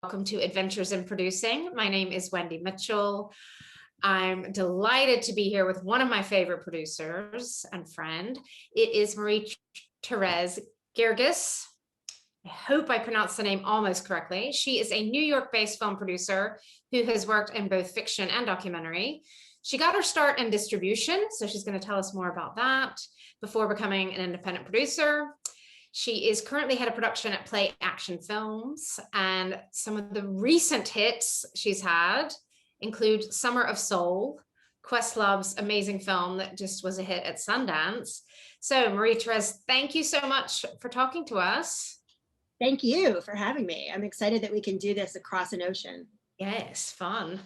Welcome to Adventures in Producing. My name is Wendy Mitchell. I'm delighted to be here with one of my favorite producers and friend. It is Marie Therese Guirgis. I hope I pronounced the name almost correctly. She is a New York-based film producer who has worked in both fiction and documentary. She got her start in distribution, so she's going to tell us more about that before becoming an independent producer. She is currently head of production at Play Action Films, and some of the recent hits she's had include Summer of Soul, Questlove's amazing film that just was a hit at Sundance. So Marie Therese, thank you so much for talking to us. Thank you for having me. I'm excited that we can do this across an ocean. Yes, fun.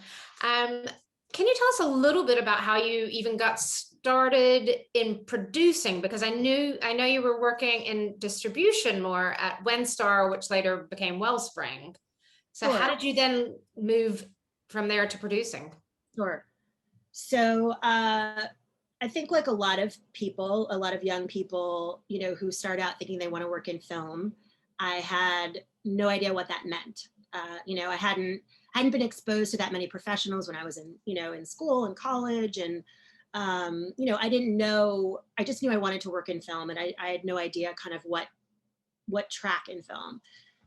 Can you tell us a little bit about how you even got started in producing? Because I know you were working in distribution more at WenStar, which later became Wellspring. So Sure. How did you then move from there to producing? Sure. So I think like a lot of people, a lot of young people, who start out thinking they want to work in film, I had no idea what that meant. I hadn't been exposed to that many professionals when I was in school and college. And, I didn't know, I just knew I wanted to work in film, and I had no idea kind of what track in film.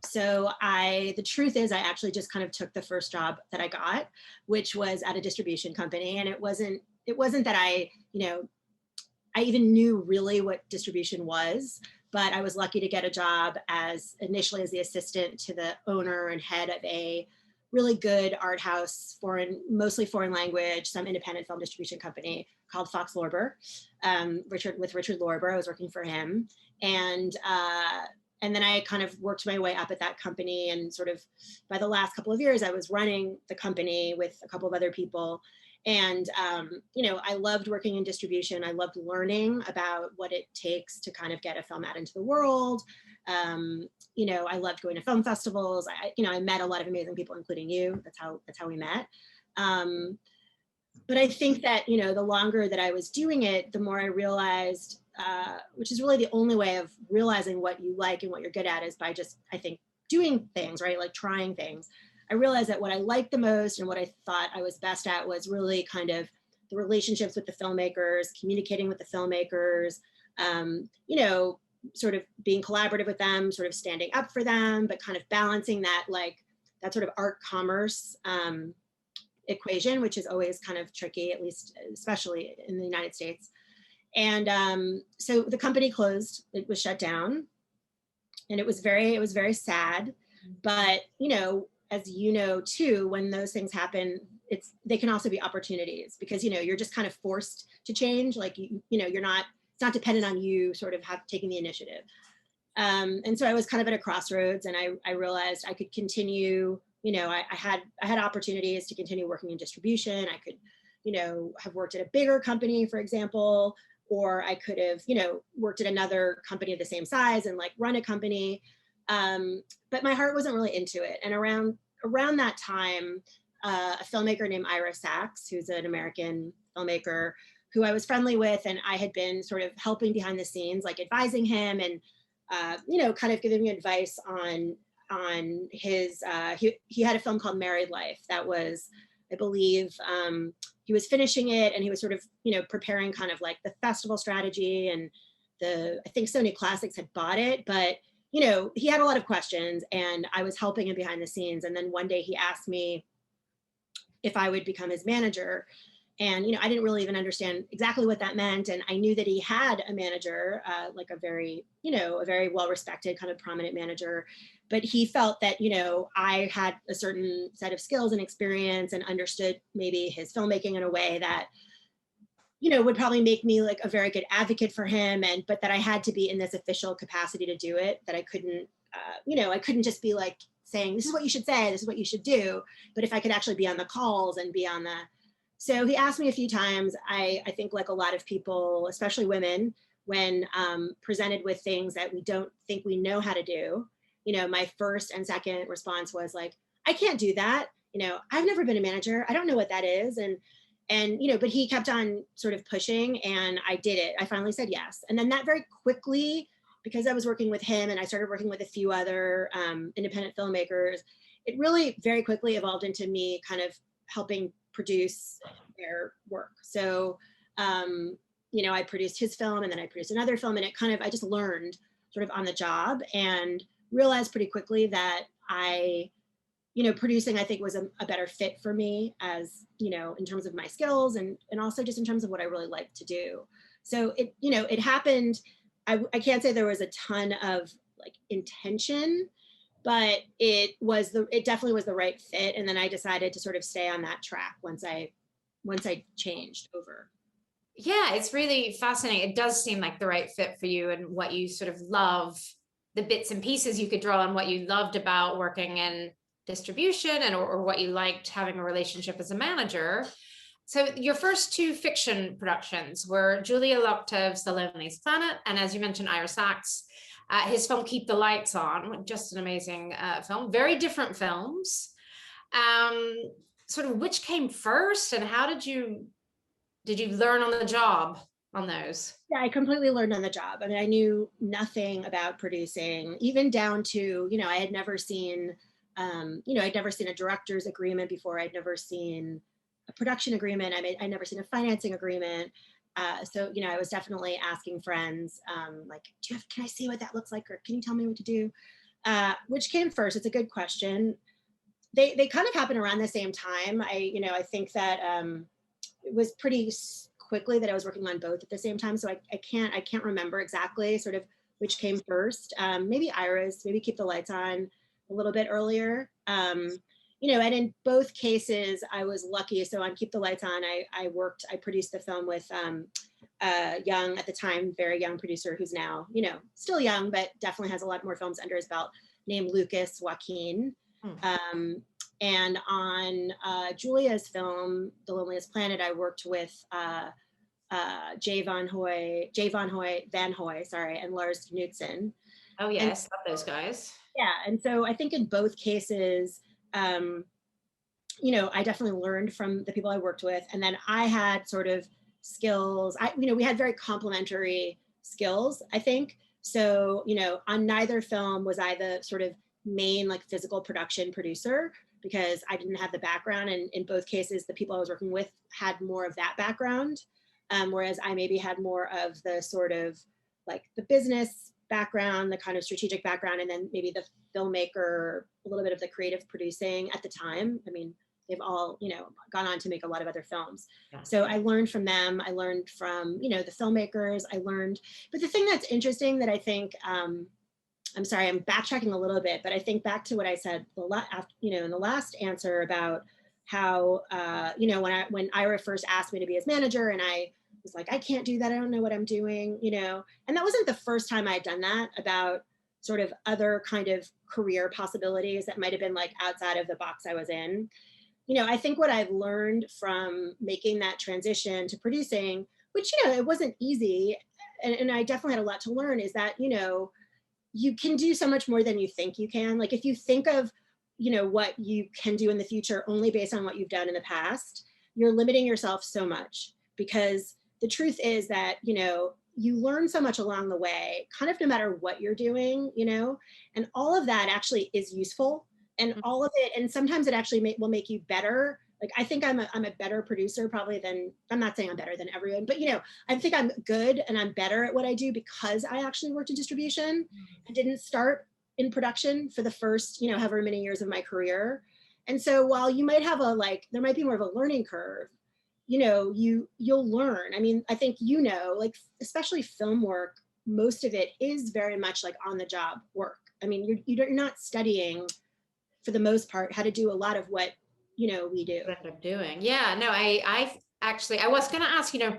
So the truth is I actually just kind of took the first job that I got, which was at a distribution company. And it wasn't that I even knew really what distribution was, but I was lucky to get a job initially as the assistant to the owner and head of a really good art house, mostly foreign language, some independent film distribution company called Fox Lorber, with Richard Lorber. I was working for him. And then I kind of worked my way up at that company, and sort of by the last couple of years, I was running the company with a couple of other people. And, I loved working in distribution. I loved learning about what it takes to kind of get a film out into the world. I loved going to film festivals. I met a lot of amazing people, including you. That's how we met. But I think that, the longer that I was doing it, the more I realized, which is really the only way of realizing what you like and what you're good at, is by just, I think, doing things, right? Like trying things. I realized that what I liked the most and what I thought I was best at was really kind of the relationships with the filmmakers, communicating with the filmmakers, sort of being collaborative with them, sort of standing up for them, but kind of balancing that sort of art commerce equation, which is always kind of tricky, at least, especially in the United States. And so the company closed, it was shut down, and it was very sad. But, as you know, too, when those things happen, they can also be opportunities, because, you're just kind of forced to change. Like, it's not dependent on you sort of taking the initiative. And so I was kind of at a crossroads, and I realized I could continue, I had opportunities to continue working in distribution. I could, have worked at a bigger company, for example, or I could have, worked at another company of the same size and like run a company. But my heart wasn't really into it. And around that time, a filmmaker named Ira Sachs, who's an American filmmaker who I was friendly with, and I had been sort of helping behind the scenes, like advising him and, kind of giving me advice on his, he had a film called Married Life that was, I believe, he was finishing it, and he was sort of, preparing kind of like the festival strategy, and I think Sony Classics had bought it, but he had a lot of questions, and I was helping him behind the scenes. And then one day he asked me if I would become his manager. And, I didn't really even understand exactly what that meant. And I knew that he had a manager, like a very well-respected kind of prominent manager. But he felt that, I had a certain set of skills and experience and understood maybe his filmmaking in a way that, would probably make me like a very good advocate for him, but that I had to be in this official capacity to do it, that I couldn't, I couldn't just be like saying, this is what you should say, this is what you should do. But if I could actually be on the calls and be on so he asked me a few times. I think like a lot of people, especially women, when presented with things that we don't think we know how to do, my first and second response was like, I can't do that. I've never been a manager. I don't know what that is. And but he kept on sort of pushing, and I did it. I finally said yes. And then that very quickly, because I was working with him and I started working with a few other independent filmmakers, it really very quickly evolved into me kind of helping produce their work. So, you know, I produced his film and then I produced another film, and it kind of, I just learned sort of on the job and realized pretty quickly that you know, producing, I think, was a better fit for me as, you know, in terms of my skills and also just in terms of what I really like to do. So it, you know, it happened. I can't say there was a ton of like intention, but it definitely was the right fit. And then I decided to sort of stay on that track once I changed over. Yeah, it's really fascinating. It does seem like the right fit for you and what you sort of love, the bits and pieces you could draw on what you loved about working in distribution and or what you liked having a relationship as a manager. So your first two fiction productions were Julia Loktev's The Loneliest Planet, and as you mentioned, Ira Sachs, his film Keep the Lights On, just an amazing film. Very different films. Sort of which came first, and how did you learn on the job on those? Yeah, I completely learned on the job. I mean, I knew nothing about producing, even down to, you know, I had never seen, you know, I'd never seen a director's agreement before. I'd never seen a production agreement. I'd never seen a financing agreement. So, you know, I was definitely asking friends, like, can I see what that looks like? Or can you tell me what to do? Which came first? It's a good question. They kind of happened around the same time. You know, I think that it was pretty quickly that I was working on both at the same time. So I can't remember exactly sort of which came first. Maybe Ira's, maybe Keep the Lights On a little bit earlier. You know, and in both cases, I was lucky. So on Keep the Lights On, I produced the film with young, at the time, very young producer who's now, you know, still young, but definitely has a lot more films under his belt, named Lucas Joaquin. And on Julia's film, The Loneliest Planet, I worked with Jay Van Hoy, sorry, and Lars Knudsen. Oh yes, love those guys. Yeah, and so I think in both cases, you know, I definitely learned from the people I worked with, and then I had sort of skills. You know, we had very complementary skills, I think. So, you know, on neither film was I the sort of main like physical production producer, because I didn't have the background, and in both cases, the people I was working with had more of that background, whereas I maybe had more of the sort of like the business background, the kind of strategic background, and then maybe the filmmaker, a little bit of the creative producing at the time. I mean, they've all, you know, gone on to make a lot of other films. Yeah. So I learned from them. I learned from, you know, the filmmakers. But the thing that's interesting that I think, I'm sorry, I'm backtracking a little bit, but I think back to what I said, you know, in the last answer about how, you know, when Ira first asked me to be his manager, and I was like, I can't do that. I don't know what I'm doing, you know, and that wasn't the first time I had done that, about sort of other kind of career possibilities that might've been like outside of the box I was in. You know, I think what I've learned from making that transition to producing, which, you know, it wasn't easy, and I definitely had a lot to learn, is that, you know, you can do so much more than you think you can. Like if you think of, you know, what you can do in the future only based on what you've done in the past, you're limiting yourself so much, because the truth is that, you know, you learn so much along the way, kind of no matter what you're doing, you know, and all of that actually is useful, and all of it, and sometimes it actually will make you better. Like I think I'm a better producer probably than, I'm not saying I'm better than everyone, but you know, I think I'm good and I'm better at what I do because I actually worked in distribution. I didn't start in production for the first, you know, however many years of my career. And so while you might have there might be more of a learning curve, you know, you'll learn. I mean, I think, you know, like especially film work, most of it is very much like on the job work. I mean, you're not studying for the most part how to do a lot of what, you know, we do. End up doing. Yeah, no, I was going to ask, you know,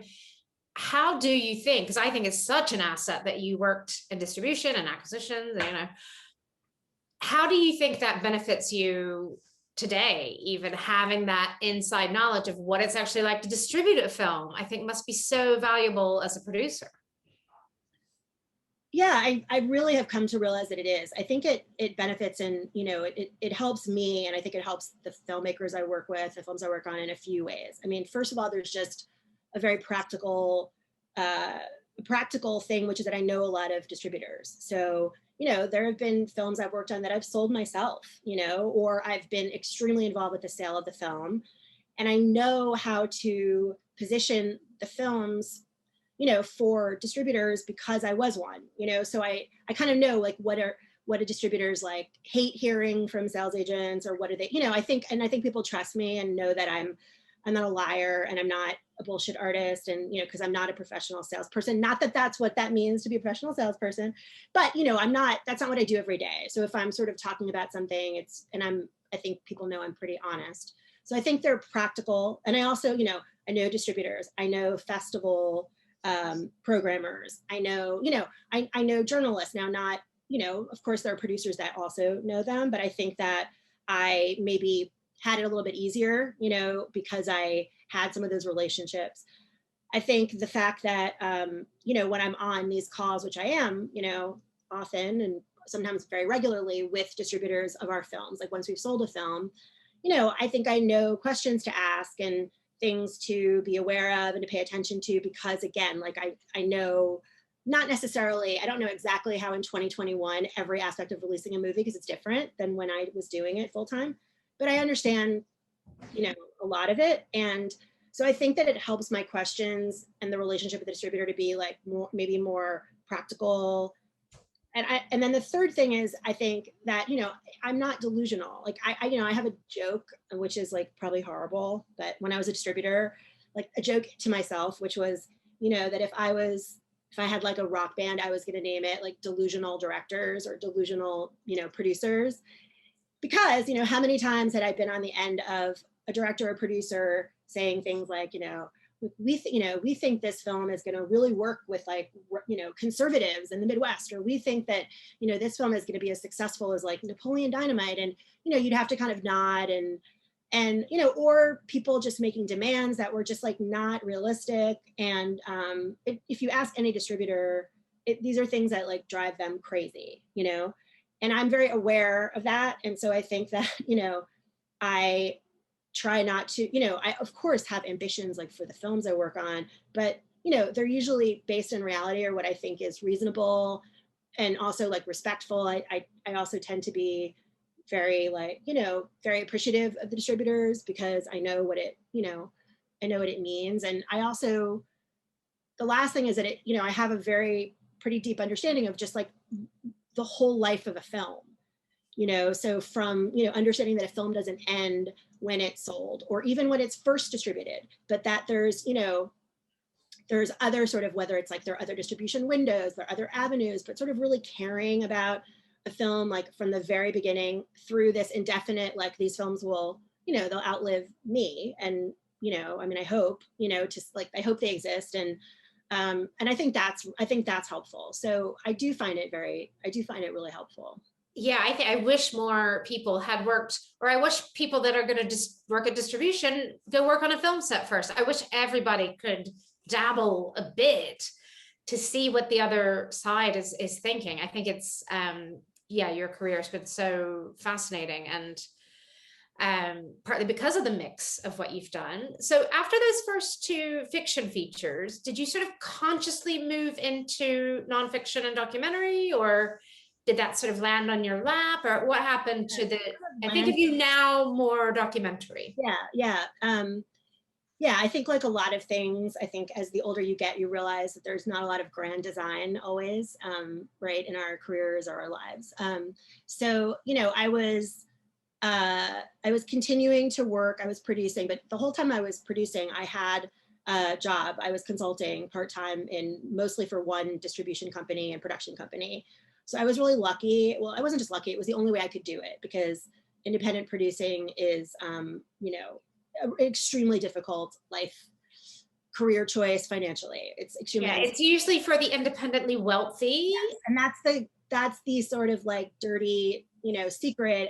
how do you think, because I think it's such an asset that you worked in distribution and acquisitions, you know, how do you think that benefits you today, even having that inside knowledge of what it's actually like to distribute a film? I think must be so valuable as a producer. Yeah, I really have come to realize that it is. I think it benefits, and, you know, it helps me, and I think it helps the filmmakers I work with, the films I work on, in a few ways. I mean, first of all, there's just a very practical thing, which is that I know a lot of distributors. So, you know, there have been films I've worked on that I've sold myself, you know, or I've been extremely involved with the sale of the film. And I know how to position the films, you know, for distributors because I was one, you know, so I kind of know like what do distributors like hate hearing from sales agents, or what do they, you know, I think people trust me and know that I'm not a liar and I'm not a bullshit artist, and, you know, because I'm not a professional salesperson. Not that that's what that means to be a professional salesperson, but, you know, that's not what I do every day. So if I'm sort of talking about something, I think people know I'm pretty honest. So I think they're practical. And I also, you know, I know distributors, I know festival programmers, I know, you know, I know journalists now, not, you know, of course there are producers that also know them, but I think that I maybe had it a little bit easier, you know, because I had some of those relationships. I think the fact that, you know, when I'm on these calls, which I am, you know, often and sometimes very regularly with distributors of our films, like once we've sold a film, you know, I think I know questions to ask and things to be aware of and to pay attention to, because again, like I know, not necessarily, I don't know exactly how in 2021 every aspect of releasing a movie, because it's different than when I was doing it full time, but I understand, you know, a lot of it. And so I think that it helps my questions and the relationship with the distributor to be like more, maybe more practical. And then the third thing is, I think that, you know, I'm not delusional. Like you know, I have a joke, which is like probably horrible, but when I was a distributor, like a joke to myself, which was, you know, that if I had like a rock band, I was going to name it like delusional directors or delusional, you know, producers, because, you know, how many times had I been on the end of a director or producer saying things like, you know, we think this film is going to really work with like, you know, conservatives in the Midwest, or we think that, you know, this film is going to be as successful as like Napoleon Dynamite. And, you know, you'd have to kind of nod and, you know, or people just making demands that were just like not realistic. And if you ask any distributor, these are things that like drive them crazy, you know, and I'm very aware of that. And so I think that, you know, I try not to, you know, I of course have ambitions like for the films I work on, but, you know, they're usually based in reality or what I think is reasonable and also like respectful. I also tend to be very like, you know, very appreciative of the distributors because I know what it, you know, I know what it means. And I also, the last thing is that it, you know, I have a very pretty deep understanding of just like the whole life of a film. You know, so from, you know, understanding that a film doesn't end when it's sold or even when it's first distributed, but that there's, you know, there's other sort of, whether it's like there are other distribution windows, there are other avenues, but sort of really caring about a film like from the very beginning through this indefinite, like these films will, you know, they'll outlive me. And, you know, I mean, I hope, you know, just like, I hope they exist. And I think that's helpful. So I do find it really helpful. Yeah, I wish more people had worked, or I wish people that are going to just work at distribution go work on a film set first. I wish everybody could dabble a bit to see what the other side is thinking. I think it's, yeah, your career has been so fascinating, and partly because of the mix of what you've done. So after those first two fiction features, did you sort of consciously move into nonfiction and documentary, or did that sort of land on your lap, or what happened to the, I think of you now more documentary? Yeah. I think like a lot of things, I think as the older you get, you realize that there's not a lot of grand design always, right, in our careers or our lives. So, you know, I was continuing to work, I was producing, but the whole time I was producing, I had a job. I was consulting part-time mostly for one distribution company and production company. So I was really lucky. Well, I wasn't just lucky, it was the only way I could do it because independent producing is, you know, an extremely difficult life career choice financially. It's extremely, yeah, it's usually for the independently wealthy. yes, and that's the sort of like dirty, you know, secret,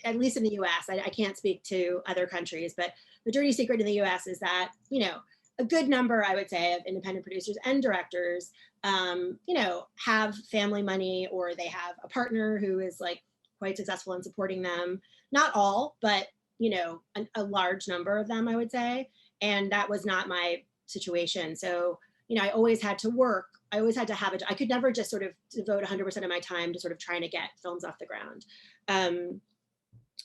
at least in the US. I can't speak to other countries, but the dirty secret in the US is that, you know, a good number, I would say, of independent producers and directors, you know, have family money, or they have a partner who is like quite successful in supporting them. Not all, but, you know, a large number of them, I would say. And that was not my situation. So, you know, I always had to work I always had to have I could never just sort of devote 100% of my time to sort of trying to get films off the ground.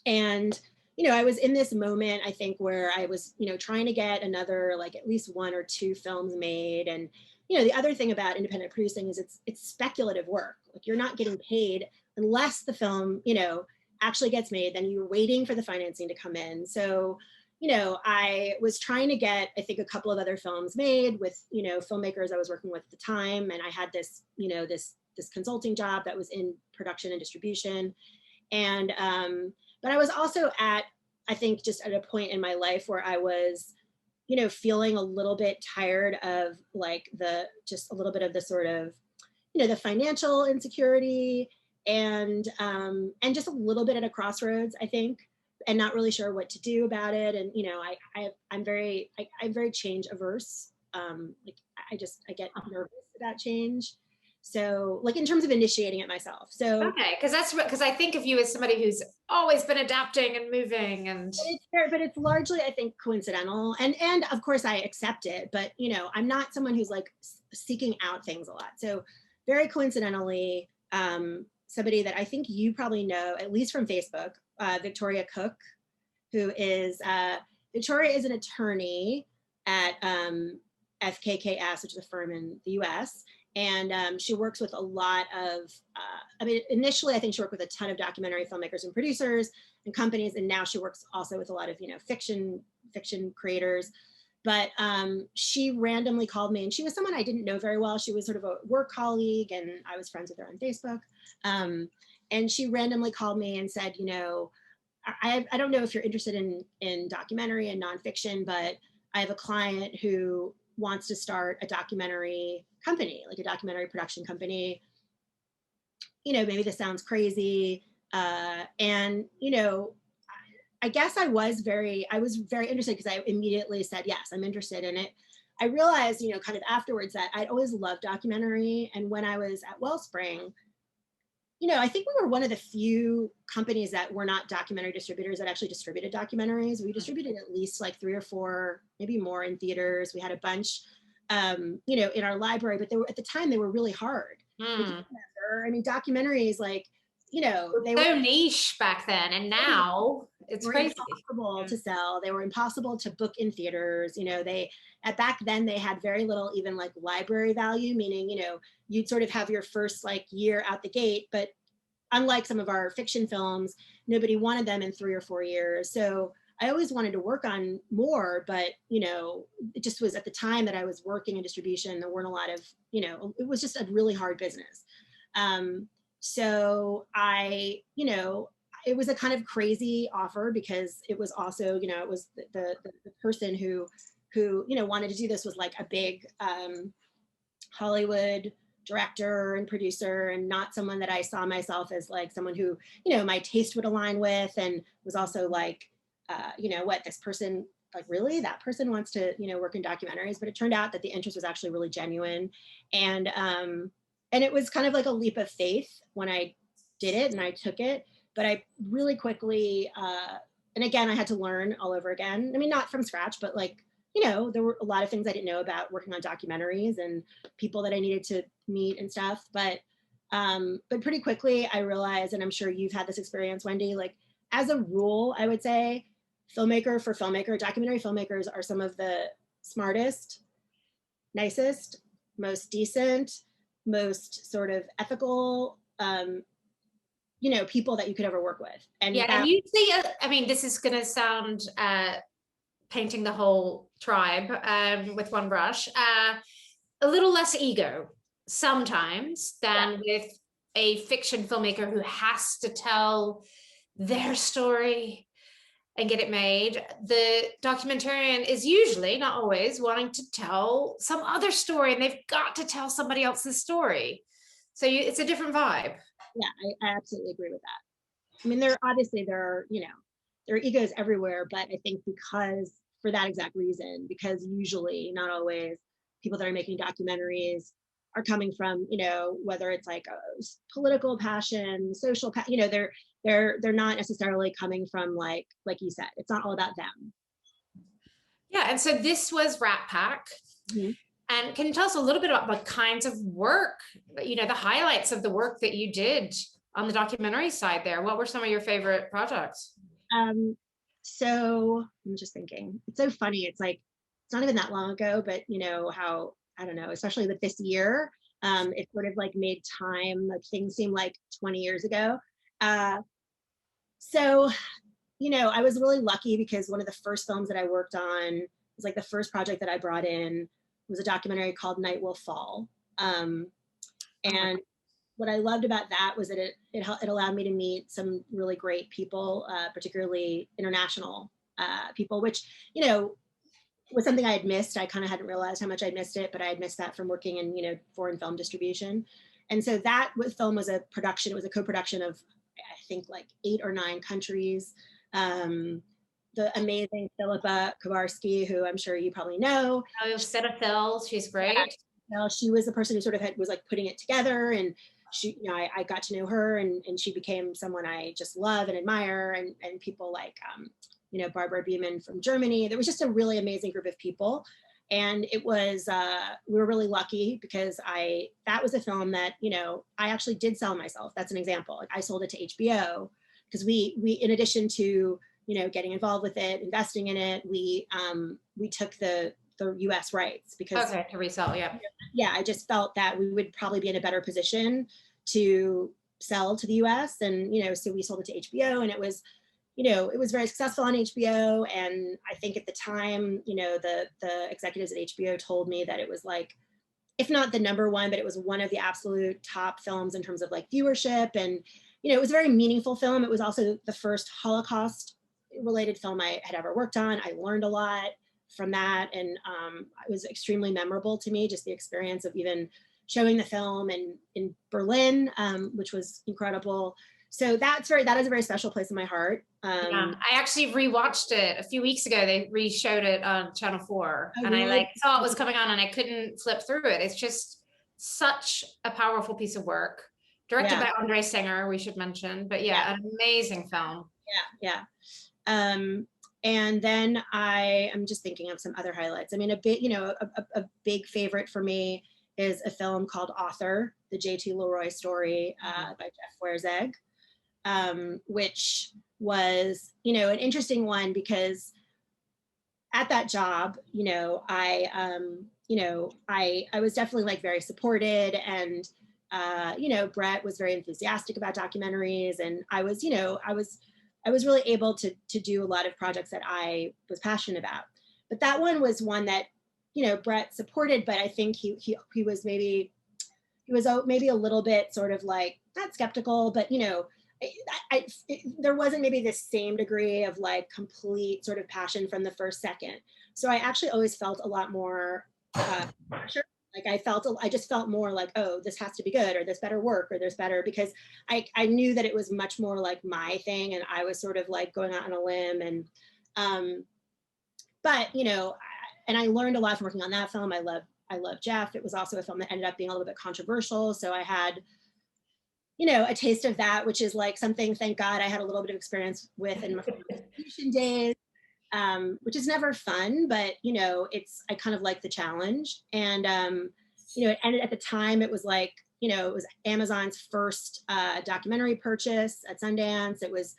And, you know, I was in this moment, I think, where I was, you know, trying to get another, like at least 1 or 2 films made. And, you know, the other thing about independent producing is it's speculative work. Like, you're not getting paid unless the film, you know, actually gets made, then you're waiting for the financing to come in. So, you know, I was trying to get, I think, a couple of other films made with, you know, filmmakers I was working with at the time. And I had this, you know, this consulting job that was in production and distribution. And, but I was also at, I think, just at a point in my life where I was, you know, feeling a little bit tired of like just a little bit of the sort of, you know, the financial insecurity and just a little bit at a crossroads, I think, and not really sure what to do about it. And, you know, I'm very change averse. Like I get nervous about change. So like in terms of initiating it myself. So okay, because I think of you as somebody who's always been adapting and moving, and but it's largely, I think, coincidental, and of course I accept it, but you know, I'm not someone who's like seeking out things a lot. So very coincidentally, somebody that I think you probably know, at least from Facebook, Victoria Cook, who is Victoria is an attorney at FKKS, which is a firm in the US. And she works with a lot of, I mean, initially, I think she worked with a ton of documentary filmmakers and producers and companies. And now she works also with a lot of, you know, fiction creators. But she randomly called me, and she was someone I didn't know very well. She was sort of a work colleague, and I was friends with her on Facebook. And she randomly called me and said, you know, I don't know if you're interested in documentary and nonfiction, but I have a client who wants to start a documentary company, like a documentary production company. You know, maybe this sounds crazy. And, you know, I guess I was very interested because I immediately said, yes, I'm interested in it. I realized, you know, kind of afterwards that I'd always loved documentary. And when I was at Wellspring, you know, I think we were one of the few companies that were not documentary distributors that actually distributed documentaries. We distributed at least like 3 or 4, maybe more in theaters. We had a bunch, you know, in our library, but at the time they were really hard. I mean, documentaries, like, you know, they were so niche back then, and now it's crazy. Impossible to sell. They were impossible to book in theaters. You know, back then they had very little even like library value, meaning, you know, you'd sort of have your first like year out the gate, but unlike some of our fiction films, nobody wanted them in 3 or 4 years. So I always wanted to work on more, but, you know, it just was at the time that I was working in distribution, there weren't a lot of, you know, it was just a really hard business. So you know, it was a kind of crazy offer because it was also, you know, it was the person who, you know, wanted to do this was like a big Hollywood director and producer, and not someone that I saw myself as like someone who, you know, my taste would align with, and was also like, you know, what, this person, like, really, that person wants to, you know, work in documentaries. But it turned out that the interest was actually really genuine. And it was kind of like a leap of faith when I did it and I took it. But I really quickly, and again, I had to learn all over again. I mean, not from scratch, but like, you know, there were a lot of things I didn't know about working on documentaries and people that I needed to meet and stuff. But pretty quickly I realized, and I'm sure you've had this experience, Wendy, like as a rule, I would say filmmaker for filmmaker, documentary filmmakers are some of the smartest, nicest, most decent, most sort of ethical, you know, people that you could ever work with. And yeah, and you see, I mean, this is going to sound painting the whole tribe with one brush, a little less ego sometimes than with a fiction filmmaker who has to tell their story and get it made. The documentarian is usually, not always, wanting to tell some other story, and they've got to tell somebody else's story. So it's a different vibe. Yeah, I absolutely agree with that. I mean, there are, you know, there are egos everywhere, but I think because for that exact reason, because usually, not always, people that are making documentaries are coming from, you know, whether it's like a political passion, social passion, you know, they're not necessarily coming from like you said, it's not all about them. Yeah, and so this was Ratpac. Mm-hmm. And can you tell us a little bit about the kinds of work, the highlights of the work that you did on the documentary side there? What were some of your favorite projects? So I'm just thinking, it's so funny. It's like, it's not even that long ago, but how, I don't know, especially with this year, it sort of like made time, like things seem like 20 years ago. So, I was really lucky because one of the first films that I worked on was like the first project that I brought in was a documentary called Night Will Fall. And what I loved about that was that it allowed me to meet some really great people, particularly international people, which, was something I had missed. I kind of hadn't realized how much I'd missed it, but I had missed that from working in, foreign film distribution. And so that film was a production, it was a co-production of, I think, like 8 or 9 countries. The amazing Philippa Kowarski, who I'm sure you probably know. Oh, Seta Phil, she's great. Yeah, she was the person who sort of was like putting it together, and she, I got to know her, and she became someone I just love and admire, and people like, Barbara Beeman from Germany. There was just a really amazing group of people. And it was, we were really lucky because that was a film that, I actually did sell myself. That's an example. Like, I sold it to HBO because we, in addition to, getting involved with it, investing in it, we took the US rights because to resell, yeah, I just felt that we would probably be in a better position to sell to the US. And, so we sold it to HBO, and it was, it was very successful on HBO. And I think at the time, the executives at HBO told me that it was like, if not the #1, but it was one of the absolute top films in terms of like viewership. And, it was a very meaningful film. It was also the first Holocaust related film I had ever worked on. I learned a lot from that. And it was extremely memorable to me, just the experience of even showing the film in Berlin, which was incredible. So that is a very special place in my heart. I actually rewatched it a few weeks ago. They re-showed it on Channel 4, and really? I saw it was coming on, and I couldn't flip through it. It's just such a powerful piece of work, directed by Andre Singer, we should mention. But an amazing film. Yeah. And then I'm just thinking of some other highlights. I mean, a big favorite for me is a film called Author, the JT LeRoy Story by Jeff Feuerzeig, which was, an interesting one because at that job, I was definitely like very supported, and Brett was very enthusiastic about documentaries, and I was really able to do a lot of projects that I was passionate about. But that one was one that, Brett supported, but I think he was maybe a little bit sort of like, not skeptical, but, there wasn't maybe the same degree of like complete sort of passion from the first second. So I actually always felt a lot more pressure. Like I just felt more like, oh, this has to be good, or this better work, or there's better, because I knew that it was much more like my thing, and I was sort of like going out on a limb. And but and I learned a lot from working on that film. I love Jeff. It was also a film that ended up being a little bit controversial, so I had a taste of that, which is like something, thank God, I had a little bit of experience with in my distribution days. Which is never fun, but I kind of like the challenge. And it ended, at the time, it was like, it was Amazon's first documentary purchase at Sundance. It was,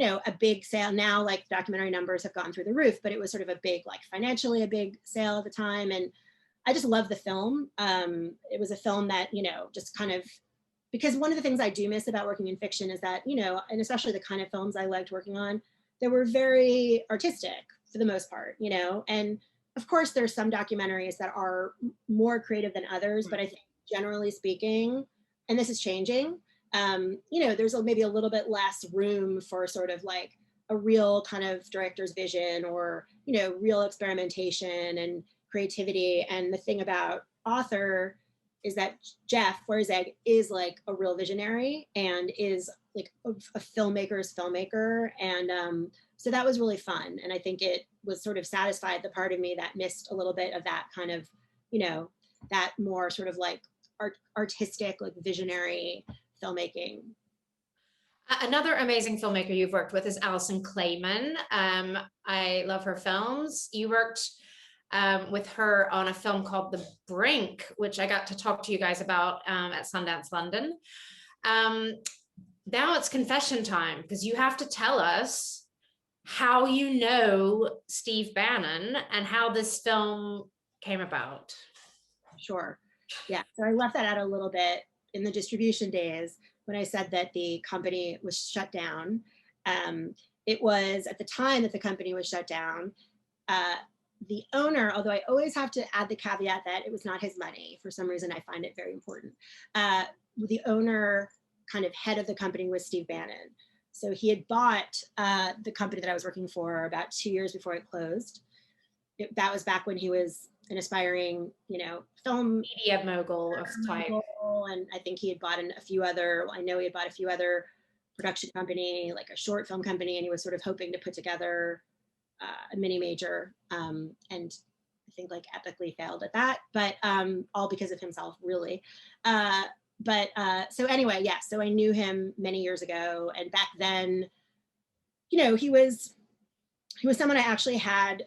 a big sale. Now, like, documentary numbers have gone through the roof, but it was sort of a big, like, financially a big sale at the time. And I just love the film. It was a film that, just kind of, because one of the things I do miss about working in fiction is that, and especially the kind of films I liked working on, they were very artistic for the most part, and of course there's some documentaries that are more creative than others, but I think generally speaking, and this is changing, there's maybe a little bit less room for sort of like a real kind of director's vision, or, real experimentation and creativity. And the thing about Author is that Jeff Feuerzeig is like a real visionary and is like a filmmaker's filmmaker. And so that was really fun. And I think it was sort of satisfied the part of me that missed a little bit of that kind of, that more sort of like artistic, like visionary filmmaking. Another amazing filmmaker you've worked with is Alison Klayman. I love her films. You worked with her on a film called The Brink, which I got to talk to you guys about at Sundance London. Now it's confession time, because you have to tell us how you know Steve Bannon and how this film came about. Sure. Yeah. So I left that out a little bit in the distribution days when I said that the company was shut down. It was at the time that the company was shut down. The owner, although I always have to add the caveat that it was not his money, for some reason I find it very important. The owner, kind of head of the company, was Steve Bannon. So he had bought the company that I was working for about 2 years before it closed. That was back when he was an aspiring, film Media mogul of type. And I think he had bought a few other, I know he had bought a few other production company, like a short film company, and he was sort of hoping to put together a mini major, and I think like epically failed at that, but all because of himself, really. So anyway, yeah, so I knew him many years ago, and back then, he was someone I actually had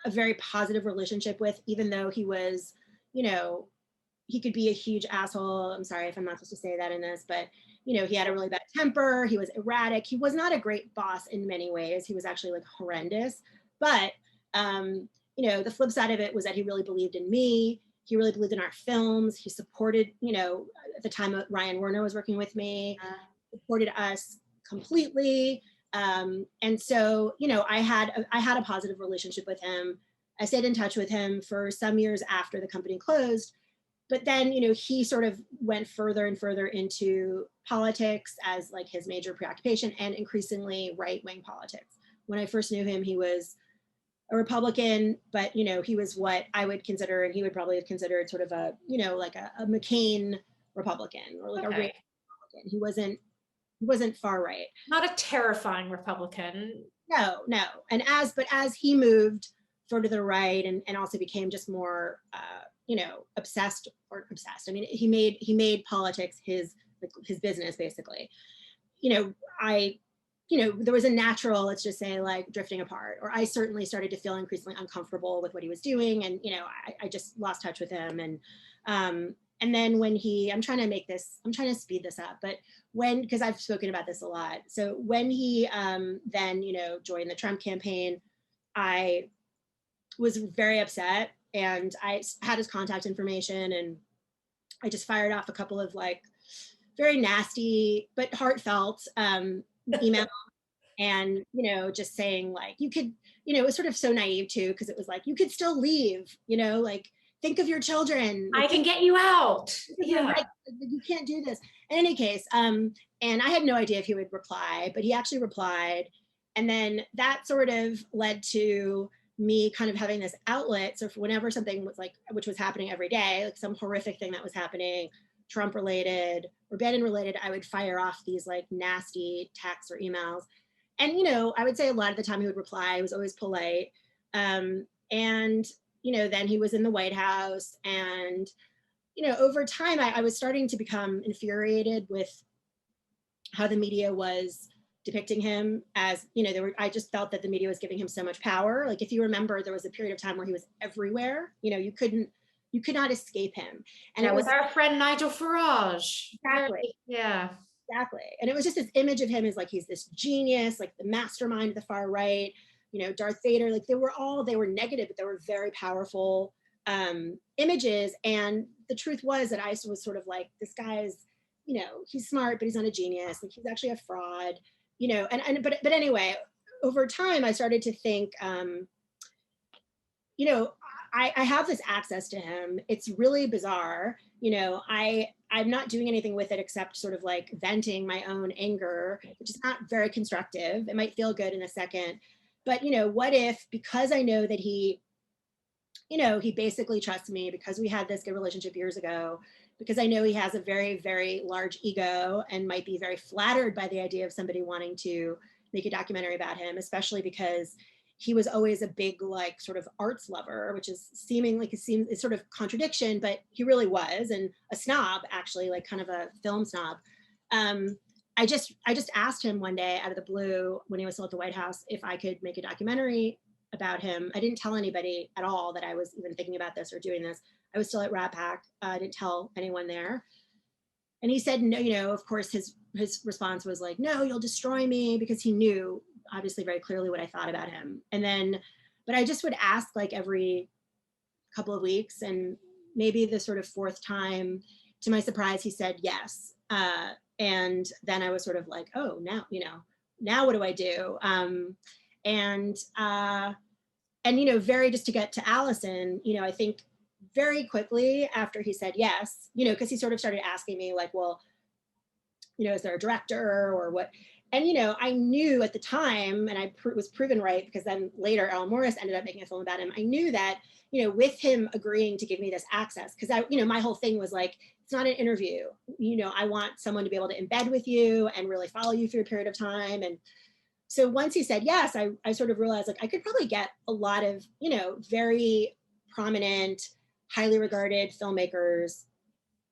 a very positive relationship with, even though he was, he could be a huge asshole. I'm sorry if I'm not supposed to say that in this, but he had a really bad temper. He was erratic. He was not a great boss in many ways. He was actually like horrendous. But the flip side of it was that he really believed in me. He really believed in our films. He supported, at the time Ryan Werner was working with me, supported us completely. And so, I had a positive relationship with him. I stayed in touch with him for some years after the company closed. But then, he sort of went further and further into politics as like his major preoccupation, and increasingly right-wing politics. When I first knew him, he was a Republican, but, he was what I would consider, and he would probably have considered sort of a, like a McCain Republican, or like a Reagan Republican. He wasn't far right. Not a terrifying Republican. No. And as he moved further to the right, and also became just more, obsessed. I mean, he made politics his business, basically. There was a natural, let's just say, like, drifting apart, or I certainly started to feel increasingly uncomfortable with what he was doing. And, I just lost touch with him. And then when I'm trying to speed this up, but because I've spoken about this a lot. So when he then, joined the Trump campaign, I was very upset, and I had his contact information, and I just fired off a couple of like very nasty but heartfelt emails, and just saying like, you could, it was sort of so naive too, because it was like, you could still leave, like, think of your children. I can get you out. Yeah. Right. You can't do this. In any case, and I had no idea if he would reply, but he actually replied. And then that sort of led to me kind of having this outlet. So for whenever something was like, which was happening every day, like some horrific thing that was happening, Trump related or Bannon related, I would fire off these like nasty texts or emails. And, I would say a lot of the time he would reply. He was always polite. And, then he was in the White House, and, over time I was starting to become infuriated with how the media was depicting him as, I just felt that the media was giving him so much power. Like, if you remember, there was a period of time where he was everywhere. You could not escape him. And it was our friend Nigel Farage. Exactly. Yeah. Exactly. And it was just this image of him as like, he's this genius, like the mastermind of the far right, Darth Vader. Like they were negative, but they were very powerful images. And the truth was that I was sort of like, this guy's, he's smart, but he's not a genius. Like, he's actually a fraud, but anyway, over time I started to think, I have this access to him. It's really bizarre. I'm not doing anything with it except sort of like venting my own anger, which is not very constructive. It might feel good in a second, but what if, because I know that he basically trusts me, because we had this good relationship years ago, because I know he has a very, very large ego and might be very flattered by the idea of somebody wanting to make a documentary about him, especially because he was always a big, like, sort of arts lover, which is it's sort of contradiction, but he really was, and a snob, actually, like kind of a film snob. I just asked him one day out of the blue when he was still at the White House if I could make a documentary about him. I didn't tell anybody at all that I was even thinking about this or doing this. I was still at Ratpac. I didn't tell anyone there. And he said, no, you know, of course, his response was like, no, you'll destroy me, because he knew obviously very clearly what I thought about him. And then, but I just would ask like every couple of weeks, and maybe the sort of fourth time, to my surprise, he said yes. And then I was sort of like, oh, now, you know, now what do I do? And, you know, just to get to Alison, you know, I think very quickly after he said yes, you know, because he sort of started asking me like, well, you know, is there a director or what? And, you know, I knew at the time, and I was proven right, because then later Alan Morris ended up making a film about him. I knew that, you know, with him agreeing to give me this access, because I, you know, my whole thing was like, it's not an interview. You know, I want someone to be able to embed with you and really follow you through a period of time. And so once he said yes, I sort of realized like I could probably get a lot of, you know, very prominent, highly regarded filmmakers,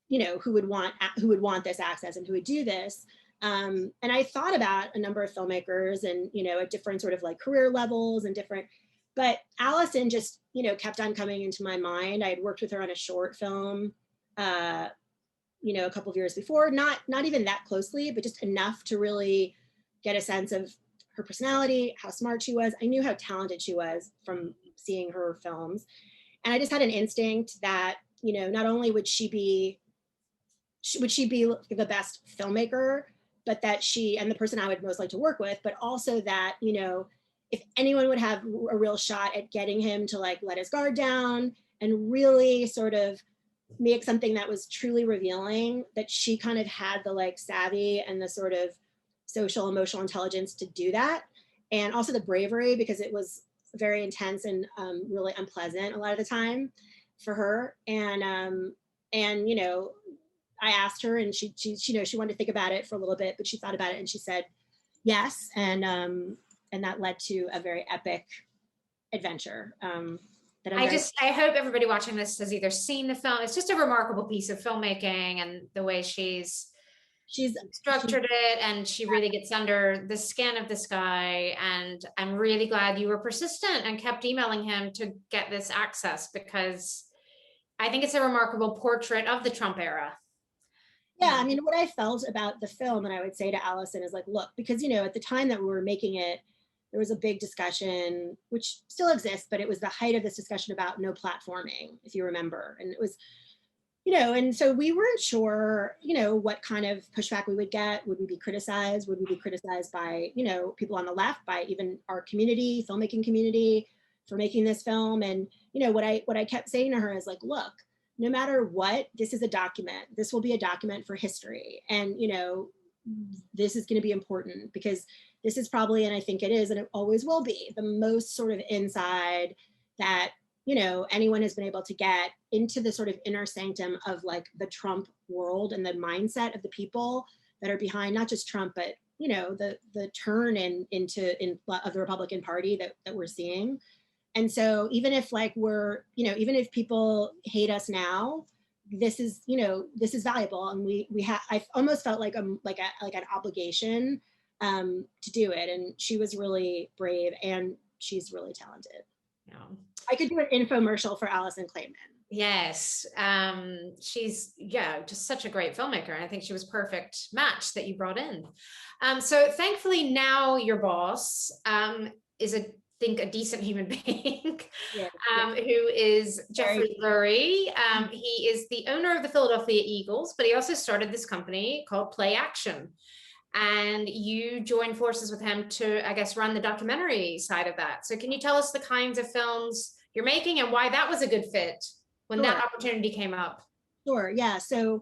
you know, who would want this access and who would do this. And I thought about a number of filmmakers and, you know, at different sort of like career levels and different, but Alison just, you know, kept on coming into my mind. I had worked with her on a short film, you know, a couple of years before, not even that closely, but just enough to really get a sense of her personality, how smart she was. I knew how talented she was from seeing her films. And I just had an instinct that, you know, not only would she be the best filmmaker, but that she, and the person I would most like to work with, but also that, you know, if anyone would have a real shot at getting him to like let his guard down and really sort of make something that was truly revealing, that she kind of had the like savvy and the sort of social emotional intelligence to do that. And also the bravery, because it was very intense and really unpleasant a lot of the time for her. And you know, I asked her, and she you know, she wanted to think about it for a little bit, but she thought about it and she said yes. And that led to a very epic adventure. I hope everybody watching this has either seen the film. It's just a remarkable piece of filmmaking, and the way she's structured it, and she really gets under the skin of this guy. And I'm really glad you were persistent and kept emailing him to get this access, because I think it's a remarkable portrait of the Trump era. Yeah, I mean, what I felt about the film, and I would say to Alison, is like, look, because, you know, at the time that we were making it, there was a big discussion, which still exists, but it was the height of this discussion about no platforming, if you remember. And it was, you know, and so we weren't sure, you know, what kind of pushback we would get. Would we be criticized? Would we be criticized by, you know, people on the left, by even our community, filmmaking community, for making this film? And, you know, what I kept saying to her is like, look, no matter what, this is a document. This will be a document for history. And, you know, this is going to be important, because this is probably, and I think it is, and it always will be, the most sort of inside that, you know, anyone has been able to get into the sort of inner sanctum of like the Trump world and the mindset of the people that are behind not just Trump, but, you know, the turn of the Republican Party that we're seeing. And so even if like we're, you know, even if people hate us now, this is, you know, this is valuable. And we have, I almost felt like an obligation to do it. And she was really brave, and she's really talented. Yeah. I could do an infomercial for Alison Klayman. Yes. She's, just such a great filmmaker. And I think she was perfect match that you brought in. So thankfully now your boss is a decent human being, who is Jeffrey Lurie. He is the owner of the Philadelphia Eagles, but he also started this company called Play Action. And you joined forces with him to, I guess, run the documentary side of that. So can you tell us the kinds of films you're making and why that was a good fit when that opportunity came up? Sure, yeah. So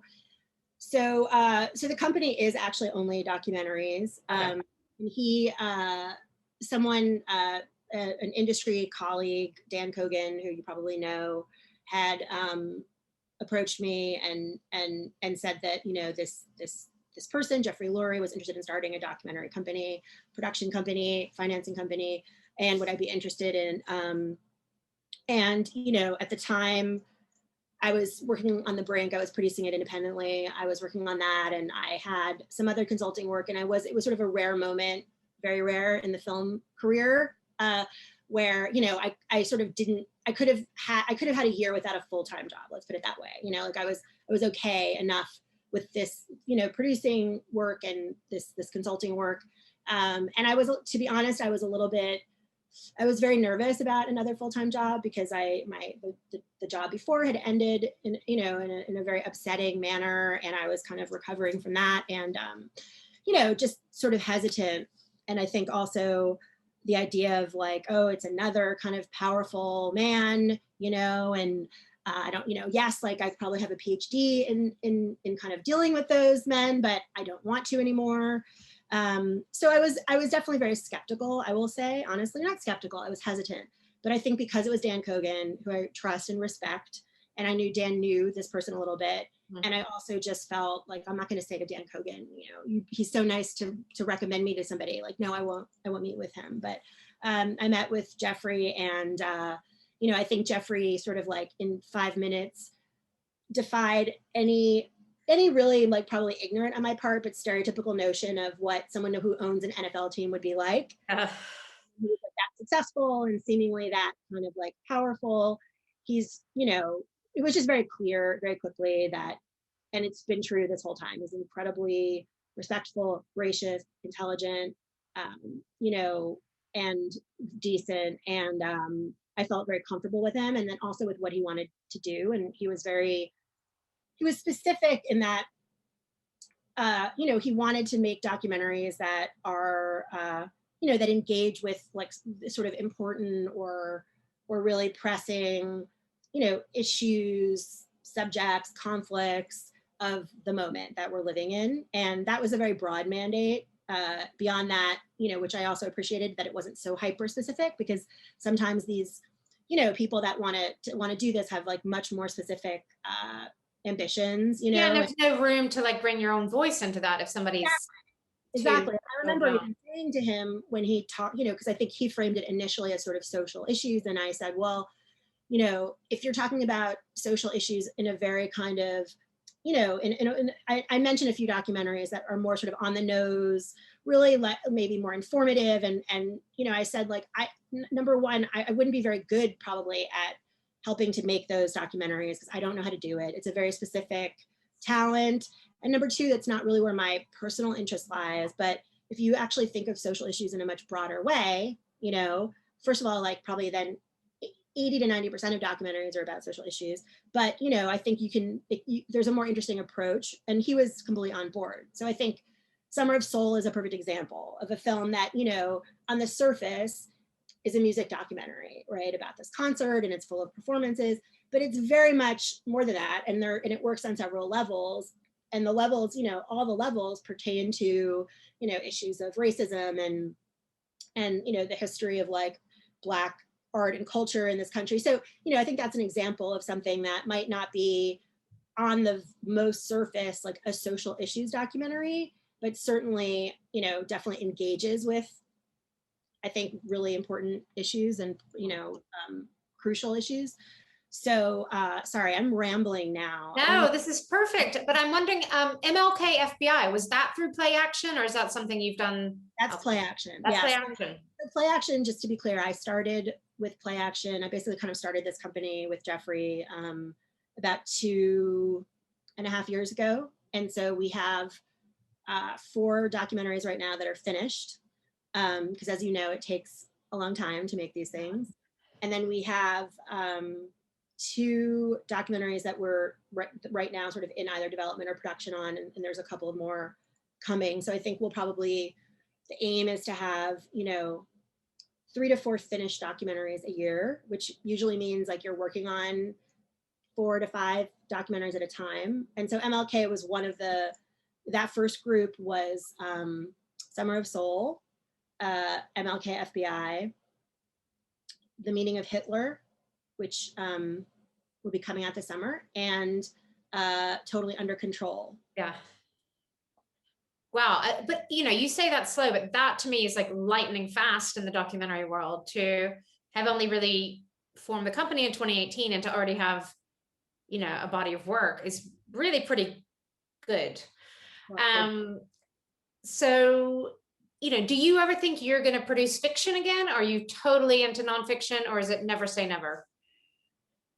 the company is actually only documentaries. Okay. An industry colleague, Dan Kogan, who you probably know, had approached me and said that, you know, this person, Jeffrey Lurie, was interested in starting a documentary company, production company, financing company, and would I be interested in? And, you know, at the time, I was working on the Brink. I was producing it independently. I was working on that, and I had some other consulting work, and it was sort of a rare moment, very rare in the film career, where, you know, I sort of didn't, I could have had a year without a full-time job. Let's put it that way. You know, like I was okay enough with this, you know, producing work and this consulting work. And I was, to be honest, I was very nervous about another full-time job because the job before had ended in, you know, in a very upsetting manner. And I was kind of recovering from that and, you know, just sort of hesitant. And I think also the idea of like, oh, it's another kind of powerful man, you know, and I don't, you know, yes, like I probably have a PhD in kind of dealing with those men, but I don't want to anymore. So I was definitely very skeptical, I will say, honestly, not skeptical, I was hesitant. But I think because it was Dan Kogan, who I trust and respect, and I knew Dan knew this person a little bit, and I also just felt like, I'm not going to say to Dan Kogan, you know, he's so nice to recommend me to somebody. Like, no, I won't meet with him. But I met with Jeffrey, and you know, I think Jeffrey sort of like in 5 minutes defied any really like probably ignorant on my part, but stereotypical notion of what someone who owns an NFL team would be like. He was like that successful and seemingly that kind of like powerful. He's, you know, it was just very clear very quickly that, and it's been true this whole time, he's incredibly respectful, gracious, intelligent, you know, and decent. And I felt very comfortable with him, and then also with what he wanted to do. And he was specific in that, you know, he wanted to make documentaries that are, you know, that engage with like sort of important or really pressing, you know, issues, subjects, conflicts of the moment that we're living in. And that was a very broad mandate. Beyond that, you know, which I also appreciated that it wasn't so hyper specific, because sometimes these, you know, people that want to do this have like much more specific ambitions, you know. Yeah, and there's no room to like bring your own voice into that if somebody's exactly. I remember even saying to him when he talked, you know, because I think he framed it initially as sort of social issues, and I said, well, you know, if you're talking about social issues in a very kind of, you know, I mentioned a few documentaries that are more sort of on the nose, really like maybe more informative, and you know, I said like, number one, I wouldn't be very good probably at helping to make those documentaries because I don't know how to do it. It's a very specific talent. And number two, that's not really where my personal interest lies. But if you actually think of social issues in a much broader way, you know, first of all, like probably then 80 to 90% of documentaries are about social issues. But, you know, I think there's a more interesting approach, and he was completely on board. So I think Summer of Soul is a perfect example of a film that, you know, on the surface is a music documentary, right, about this concert, and it's full of performances, but it's very much more than that. And it works on several levels, and the levels, you know, all the levels pertain to, you know, issues of racism and, you know, the history of like Black art and culture in this country. So, you know, I think that's an example of something that might not be on the most surface, like a social issues documentary, but certainly, you know, definitely engages with, I think, really important issues and, you know, crucial issues. So, sorry, I'm rambling now. No, this is perfect. But I'm wondering, MLK FBI, was that through Play Action, or is that something you've done? That's Play Action. That's Play Action. So Play Action, just to be clear, I started with Play Action. I basically kind of started this company with Jeffrey about 2.5 years ago. And so we have 4 documentaries right now that are finished. Because as you know, it takes a long time to make these things. And then we have 2 documentaries that we're right now sort of in either development or production on, and there's a couple more coming. So I think the aim is to have, you know, 3 to 4 finished documentaries a year, which usually means like you're working on 4 to 5 documentaries at a time. And so MLK was one of that first group was Summer of Soul, MLK FBI, The Meaning of Hitler, which will be coming out this summer, and Totally Under Control. Yeah. Wow. But, you know, you say that's slow, but that to me is like lightning fast in the documentary world to have only really formed the company in 2018 and to already have, you know, a body of work is really pretty good. So do you ever think you're going to produce fiction again? Are you totally into nonfiction, or is it never say never?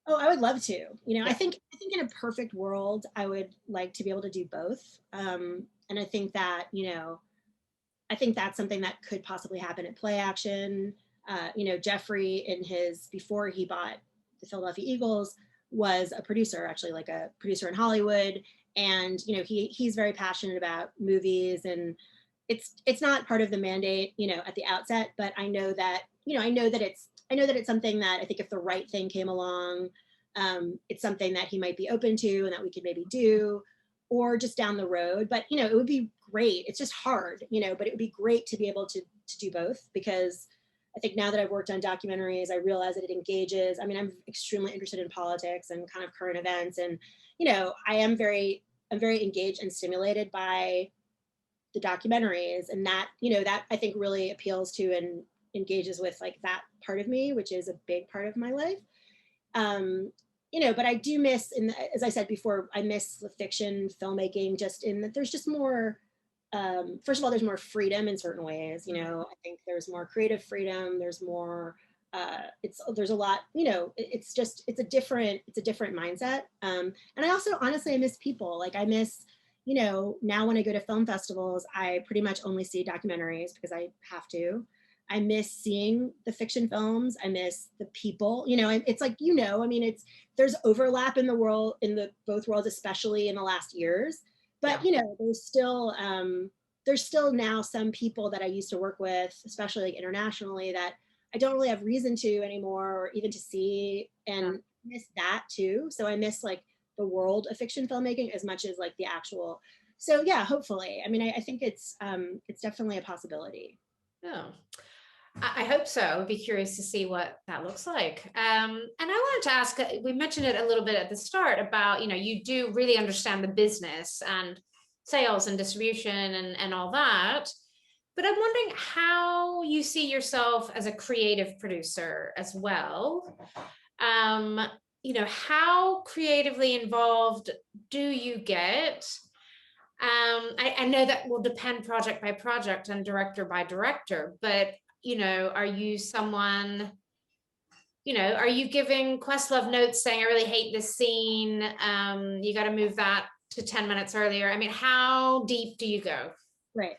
Oh, I would love to. Yeah. I think in a perfect world, I would like to be able to do both. And I think that, I think that's something that could possibly happen at Play Action. Jeffrey before he bought the Philadelphia Eagles, was a producer, actually like a producer in Hollywood. And, he's very passionate about movies, and it's not part of the mandate, at the outset, but I know that it's something that I think if the right thing came along, it's something that he might be open to and that we could maybe do, or just down the road. But, it would be great. It's just hard, but it would be great to be able to do both, because I think now that I've worked on documentaries, I realize that it engages. I mean, I'm extremely interested in politics and kind of current events. And, I'm very engaged and stimulated by the documentaries, and that I think really appeals to and engages with like that part of me, which is a big part of my life. But I do miss, as I said before, I miss the fiction filmmaking, just in that there's just more, first of all, there's more freedom in certain ways. I think there's more creative freedom, there's more, there's a lot, it's a different mindset. And I also, honestly, I miss people. Like I miss, now when I go to film festivals, I pretty much only see documentaries because I have to. I miss seeing the fiction films. I miss the people, it's like, I mean, there's overlap in the world, in the both worlds, especially in the last years. But, Yeah. there's still now some people that I used to work with, especially like internationally, that I don't really have reason to anymore, or even to see, and I miss that too. So I miss like the world of fiction filmmaking as much as like the actual. So yeah, hopefully. I mean, I think it's definitely a possibility. Oh, I hope so. I'd be curious to see what that looks like. And I wanted to ask, we mentioned it a little bit at the start about, you do really understand the business and sales and distribution and all that. But I'm wondering how you see yourself as a creative producer as well. How creatively involved do you get? I know that will depend project by project and director by director, but are you someone, are you giving Questlove notes saying, I really hate this scene, you got to move that to 10 minutes earlier? I mean, how deep do you go? Right.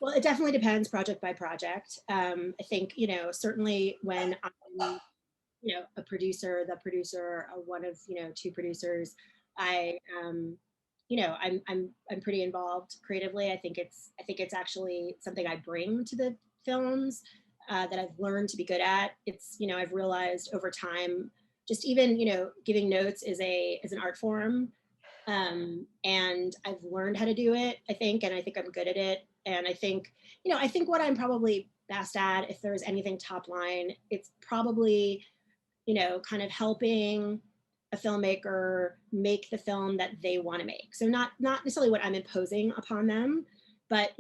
Well, it definitely depends project by project. I think, certainly when I'm, a producer, the producer, one of, two producers, I, I'm pretty involved creatively. I think it's actually something I bring to the films, that I've learned to be good at. It's, I've realized over time, just even, giving notes is an art form. And I've learned how to do it, I think, and I think I'm good at it. And I think, I think what I'm probably best at, if there's anything top line, it's probably, kind of helping a filmmaker make the film that they want to make. So not necessarily what I'm imposing upon them, but,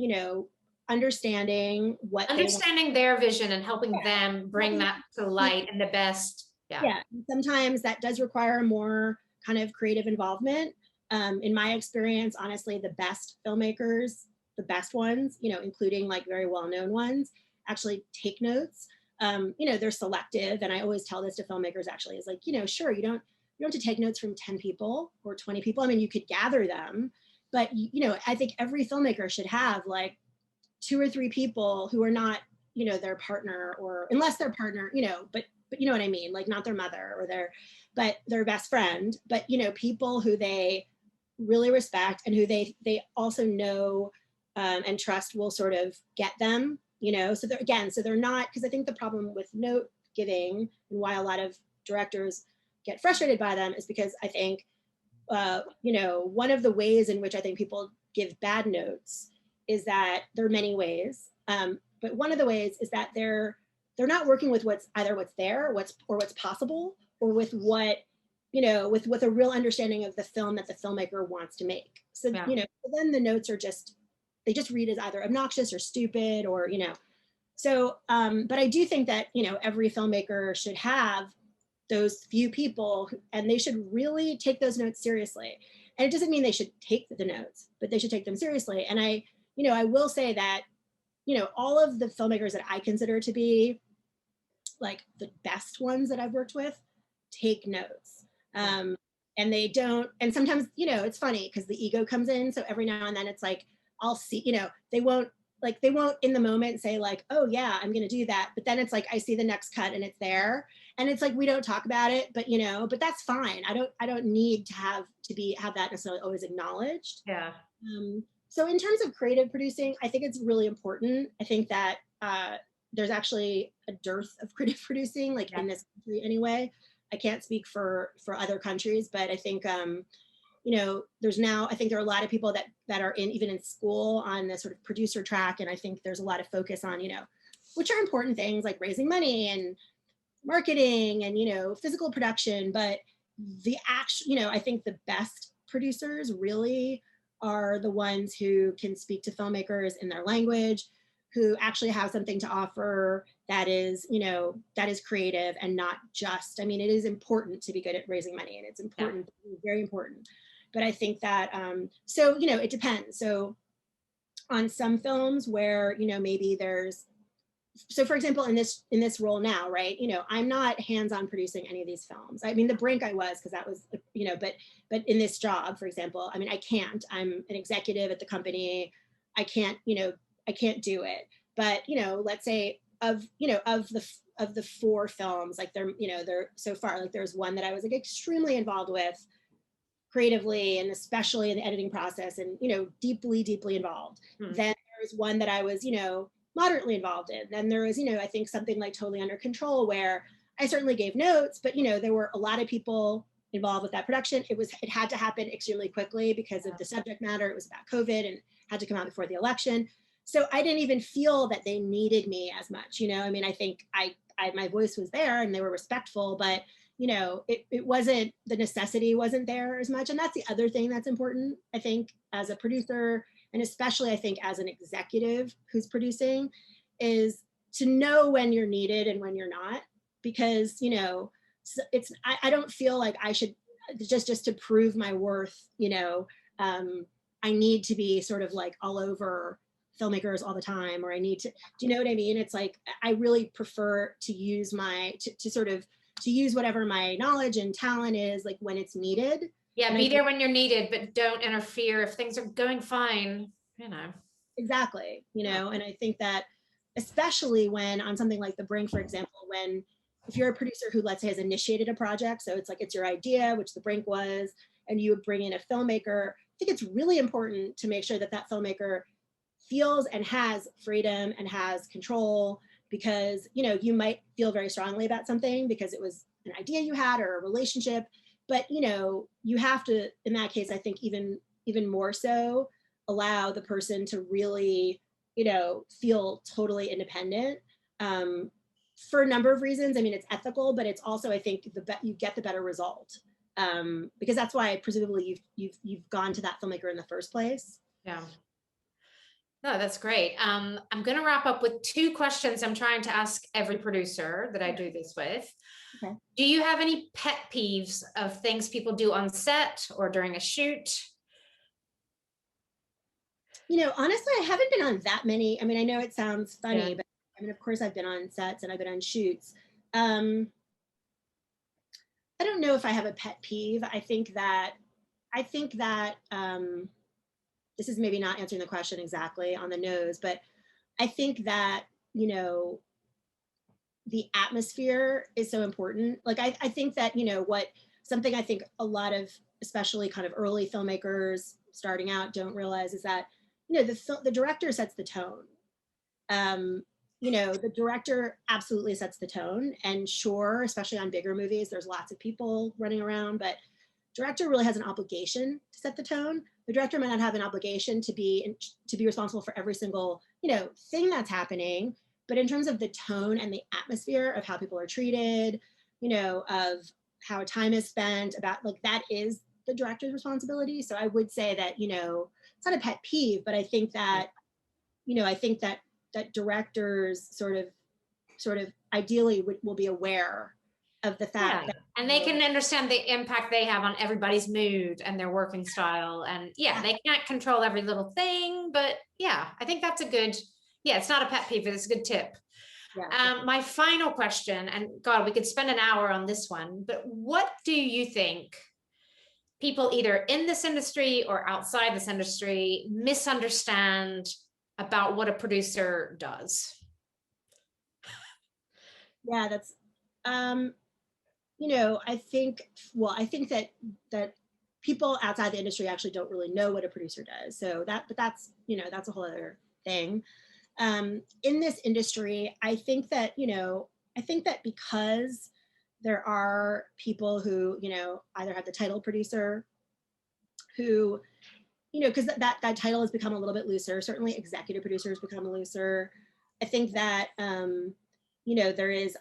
understanding what understanding their vision and helping them bring that to light in the best. Yeah. Sometimes that does require more kind of creative involvement. In my experience, honestly, the best filmmakers, the best ones, including like very well-known ones, actually take notes. They're selective. And I always tell this to filmmakers, actually, is like, sure, you don't have to take notes from 10 people or 20 people. I mean, you could gather them, but I think every filmmaker should have like 2 or 3 people who are not, their partner, or unless their partner, but you know what I mean? Like not their mother or their best friend, but, people who they really respect and who they also know, and trust will sort of get them, so they're not, because I think the problem with note giving and why a lot of directors get frustrated by them is because I think, one of the ways in which I think people give bad notes is that there are many ways, but one of the ways is that they're not working with what's there, what's possible, or with what, with a real understanding of the film that the filmmaker wants to make. So, Yeah. then the notes are they just read as either obnoxious or stupid, or, so, but I do think that, every filmmaker should have those few people, and they should really take those notes seriously. And it doesn't mean they should take the notes, but they should take them seriously. And I will say that all of the filmmakers that I consider to be like the best ones that I've worked with take notes. And they don't, and sometimes, it's funny because the ego comes in. So every now and then it's like, I'll see, they won't in the moment say like, oh yeah, I'm going to do that. But then it's like, I see the next cut and it's there. And it's like, we don't talk about it, but but that's fine. I don't need to have that necessarily always acknowledged. Yeah. So in terms of creative producing, I think it's really important. I think that there's actually a dearth of creative producing, like in this country anyway. I can't speak for other countries, but I think, there's now, I think there are a lot of people that are even in school on the sort of producer track. And I think there's a lot of focus on, which are important things like raising money and marketing and, physical production. But the actual, I think the best producers really are the ones who can speak to filmmakers in their language, who actually have something to offer that is, that is creative and not just, it is important to be good at raising money and it's important, very important. But I think that, so, it depends. So on some films where, maybe there's, so for example, in this role now, right, I'm not hands-on producing any of these films. The Brink I was, because that was, but in this job, for example, I can't, I'm an executive at the company. I can't do it. But, let's say of the 4 films, like they're so far, like there's one that I was like extremely involved with creatively and especially in the editing process and, deeply involved. Then there was one that I was, moderately involved in. Then there was, I think something like Totally Under Control where I certainly gave notes, but, there were a lot of people involved with that production. It had to happen extremely quickly because of the subject matter. It was about COVID and had to come out before the election. So I didn't even feel that they needed me as much, I think my voice was there and they were respectful, but it wasn't, the necessity wasn't there as much. And that's the other thing that's important, I think, as a producer, and especially I think as an executive who's producing, is to know when you're needed and when you're not, because, it's, I don't feel like I should just to prove my worth, I need to be sort of like all over filmmakers all the time, or I need to, do you know what I mean? It's like, I really prefer to use to use whatever my knowledge and talent is, like when it's needed. Yeah, be there when you're needed, but don't interfere if things are going fine, Exactly, and I think that especially when on something like The Brink, for example, if you're a producer who, let's say, has initiated a project, so it's like it's your idea, which The Brink was, and you would bring in a filmmaker, I think it's really important to make sure that that filmmaker feels and has freedom and has control, because you might feel very strongly about something because it was an idea you had or a relationship, but you have to, in that case, I think even more so, allow the person to really feel totally independent, for a number of reasons. It's ethical, but it's also, I think, you get the better result, because that's why presumably you've gone to that filmmaker in the first place. Yeah. No, that's great. I'm going to wrap up with 2 questions I'm trying to ask every producer that I do this with. Okay. Do you have any pet peeves of things people do on set or during a shoot? Honestly, I haven't been on that many. I know it sounds funny, but of course I've been on sets and I've been on shoots. I don't know if I have a pet peeve. I think that this is maybe not answering the question exactly on the nose, but I think that, the atmosphere is so important. Like, I think that, something I think a lot of, especially kind of early filmmakers starting out don't realize is that, the director sets the tone. The director absolutely sets the tone, and sure, especially on bigger movies, there's lots of people running around, but director really has an obligation to set the tone. The director might not have an obligation to be responsible for every single, thing that's happening, but in terms of the tone and the atmosphere of how people are treated, of how time is spent, about like that is the director's responsibility. So I would say that, it's not a pet peeve, but I think that, that directors sort of ideally will be aware of the fact that, and they can understand the impact they have on everybody's mood and their working style. And they can't control every little thing, but I think that's a good Yeah, it's not a pet peeve, but it's a good tip. Yeah. My final question, and God, we could spend an hour on this one, but what do you think people either in this industry or outside this industry misunderstand about what a producer does? Yeah, that's, you know, I think, well, I think that people outside the industry actually don't really know what a producer does. So but that's, you know, that's a whole other thing. In this industry, I think that, you know, I think that because there are people who, you know, either have the title producer, who, you know, because that title has become a little bit looser. Certainly executive producers become looser. I think that, you know, there is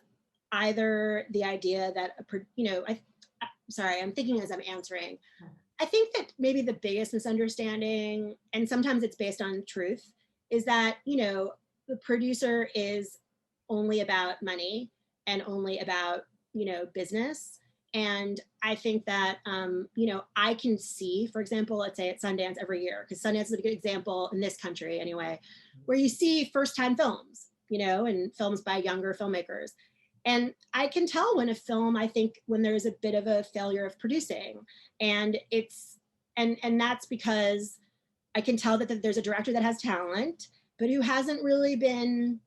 either the idea that, you know, sorry, I'm thinking as I'm answering. I think that maybe the biggest misunderstanding, and sometimes it's based on truth, is that, you know, the producer is only about money and only about, you know, business. And I think that, you know, I can see, for example, let's say at Sundance every year, because Sundance is a good example in this country anyway, where you see first time films, you know, and films by younger filmmakers. And I can tell when a film, I think, when there's a bit of a failure of producing. And and that's because I can tell that there's a director that has talent, but who hasn't really been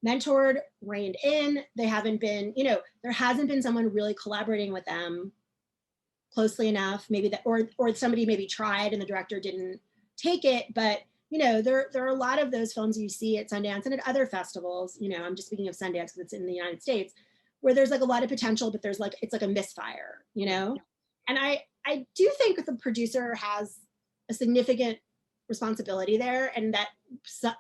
mentored, reined in. They haven't been, you know, there hasn't been someone really collaborating with them closely enough, maybe that, or somebody maybe tried and the director didn't take it. But, you know, there are a lot of those films you see at Sundance and at other festivals. You know, I'm just speaking of Sundance because it's in the United States, where there's like a lot of potential, but there's like, it's like a misfire, you know? And I do think that the producer has a significant responsibility there, and that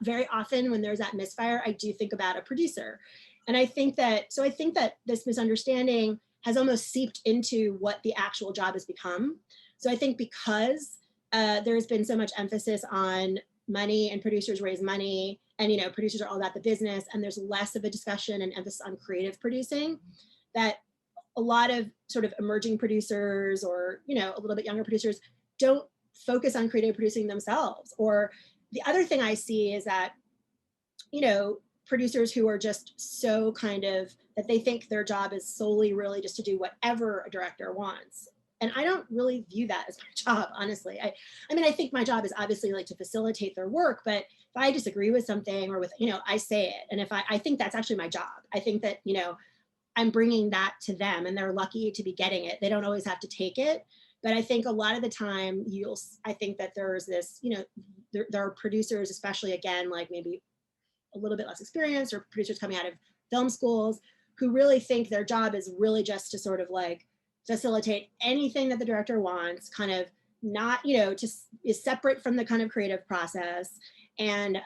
very often when there's that misfire, I do think about a producer. And I think that, so I think that this misunderstanding has almost seeped into what the actual job has become. So I think because there's been so much emphasis on money and producers raise money, and, you know, producers are all about the business, and there's less of a discussion and emphasis on creative producing, that a lot of sort of emerging producers, or, you know, a little bit younger producers, don't focus on creative producing themselves. Or the other thing I see is that, you know, producers who are just so kind of, that they think their job is solely really just to do whatever a director wants. And I don't really view that as my job, honestly. I mean, I think my job is obviously like to facilitate their work, but if I disagree with something, or with, you know, I say it. And if I think that's actually my job. I think that, you know, I'm bringing that to them, and they're lucky to be getting it. They don't always have to take it. But I think a lot of the time I think that there's this, you know, there are producers, especially, again, like maybe a little bit less experienced, or producers coming out of film schools, who really think their job is really just to sort of like facilitate anything that the director wants, kind of not, you know, just is separate from the kind of creative process. And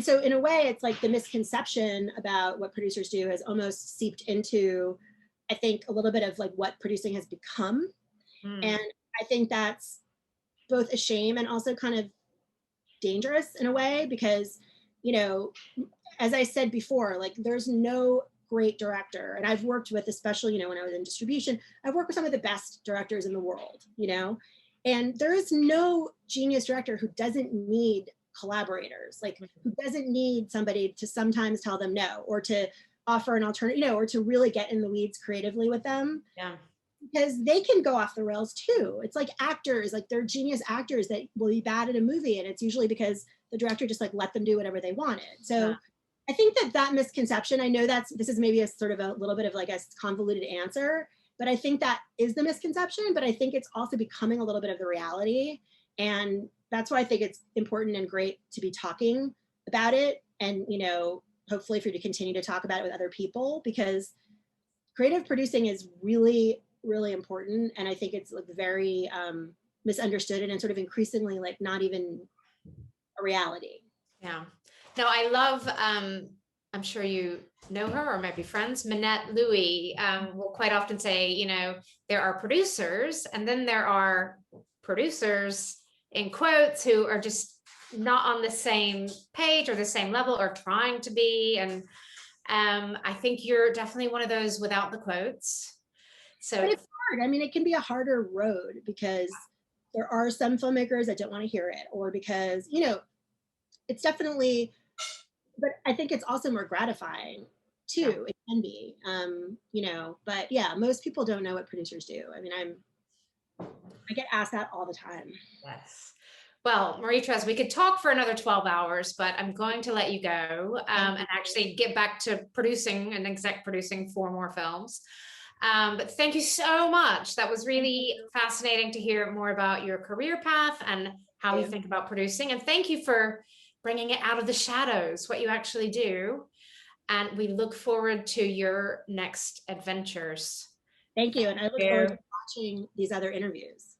so in a way, it's like the misconception about what producers do has almost seeped into, I think, a little bit of like what producing has become. And I think that's both a shame and also kind of dangerous in a way, because, you know, as I said before, like there's no great director. And I've worked with, especially, you know, when I was in distribution, I've worked with some of the best directors in the world, you know, and there is no genius director who doesn't need collaborators, like who doesn't need somebody to sometimes tell them no, or to offer an alternative, you know, or to really get in the weeds creatively with them. Yeah. Because they can go off the rails too. It's like actors, like they're genius actors that will be bad at a movie, and it's usually because the director just like let them do whatever they wanted. So yeah. I think that misconception, I know this is maybe a sort of a little bit of like a convoluted answer, but I think that is the misconception, but I think it's also becoming a little bit of the reality. And that's why I think it's important and great to be talking about it, and, you know, hopefully for you to continue to talk about it with other people, because creative producing is really, really important. And I think it's like very misunderstood, and sort of increasingly like not even a reality. Yeah. No, I love, I'm sure you know her or might be friends, Minette Louie will quite often say, you know, there are producers, and then there are producers in quotes who are just not on the same page or the same level, or trying to be. And I think you're definitely one of those without the quotes. So but it's hard. I mean, it can be a harder road, because there are some filmmakers that don't want to hear it, or because, you know, it's definitely but I think it's also more gratifying Yeah. too. It can be, you know, but yeah, most people don't know what producers do. I mean, I get asked that all the time. Yes. Well, Marie Therese, we could talk for another 12 hours, but I'm going to let you go and actually get back to producing and exec producing 4 more films. But thank you so much. That was really fascinating to hear more about your career path and how you think about producing. And thank you for bringing it out of the shadows, what you actually do. And we look forward to your next adventures. Thank you. And I look forward to watching these other interviews.